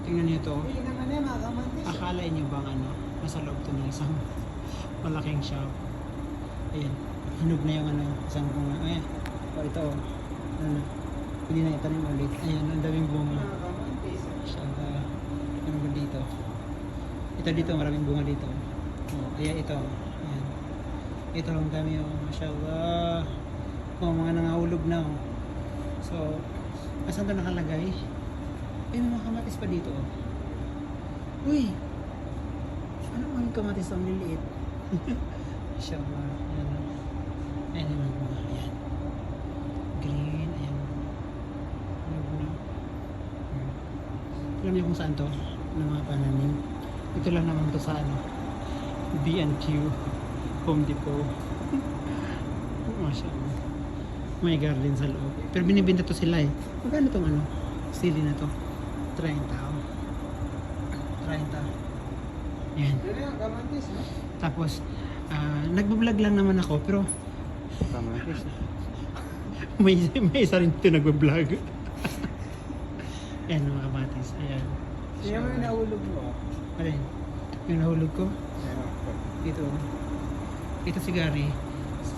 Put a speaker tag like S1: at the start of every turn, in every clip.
S1: Tingnan niyo to.
S2: Hindi naman yan, mga kamantis.
S1: Akala niyo bang ano, nasa loob to ng isang malaking shop. Ayan, hinog na yung ano, isang bunga. Ayan, o ito, ano, hindi na itanim ulit. Ayan, ang daming bunga.
S2: Mga kamantis.
S1: Siya, ano ba dito? Ito dito, maraming bunga dito. O, ayan, ito. Ayan. Ito ang dami, oh, mashallah. O, mga nangahulog na, oh. So, asan ito nakalagay? Ay, may mga kamatis pa dito, oh. Uy! Ano mga kamatis ang liliit? Mashallah. Ayan, oh. Ayan yung mga, ayan. Green, ayan. Ano na? Alam niyo kung saan to? Ng mga pananim. Ito lang naman to sa ano, B&Q Home Depot. Mashallah. May garden sa loob. Pero binibenta to sila eh. Magkano tong ano? Sili na to? 30. Oh. 30. Yan.
S2: Ano yung kamantis, no?
S1: Tapos, nagbablog lang naman ako. Pero
S2: Kamantis.
S1: may isa rin dito nagbablog. Ayan mga kamatis. Ayan.
S2: Siya mo yung nahulog mo, ah.
S1: Alin? Yung nahulog ko?
S2: Ayan, oh.
S1: Ito. Ito si Gary.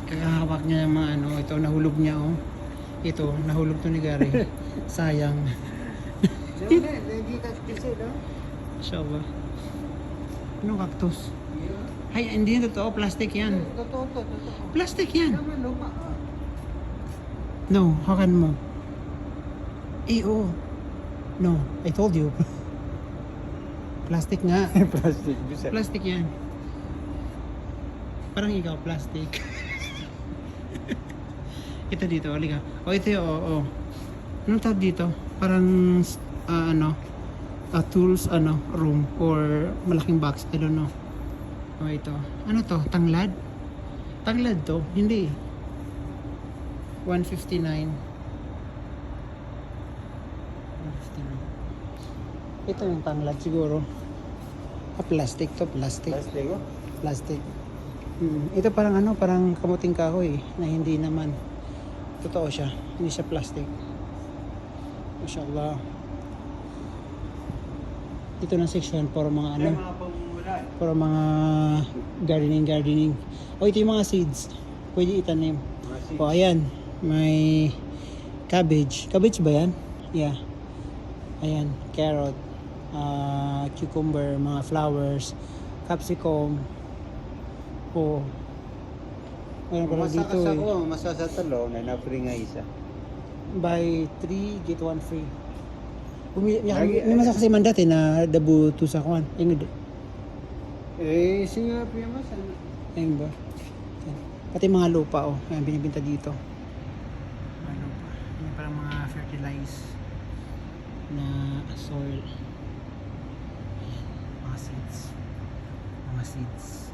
S1: Kakahawak niya yung mga ano. Ito, nahulog niya oh. Ito, nahulog to ni Gary. Sayang.
S2: Siya mo na, hindi ka kasi, no?
S1: Inshallah. Anong cactus? Ay, hindi yan totoo. Plastic yan.
S2: Totoo to, totoo.
S1: Plastic yan.
S2: Naman, luma, ah.
S1: No, hawakan mo. Eh, oo. No, I told you. Plastic nga.
S2: Plastic, bisa.
S1: Plastic yan. Parang ikaw, plastic. Ito dito, halika. O, ito yung, oo. Anong tawag dito? Parang, tools, room or malaking box. I don't know. O, ito. Ano to? Tanglad? Tanglad to? Hindi. 159. 159. Ito yung tanglad siguro. Plastic to, plastic.
S2: Plastic, oh.
S1: Plastic. Ito parang parang kamuting kahoy na hindi naman totoo siya. Hindi siya plastic. Mashallah. Ito na section para mga
S2: Ay, mga pamumulan.
S1: para mga gardening. O ito yung mga seeds. Pwede itanim.
S2: Mga seeds.
S1: O ayan, may cabbage. Cabbage ba yan? Yeah. Ayan, carrot, cucumber, mga flowers, capsicum. O. Meron pala dito eh.
S2: Masakasako, masasatalo na na-free nga isa.
S1: Buy 3, get 1 free. May masa kasi mandat eh na dabu to sa kwan. Yung
S2: Singa mas ano?
S1: ayun ba? Yan. Pati mga lupa oh. Ayan, binibinta dito. Mga lupa. Yan parang mga fertilize na soil. Ayan, mga seeds. Mga seeds.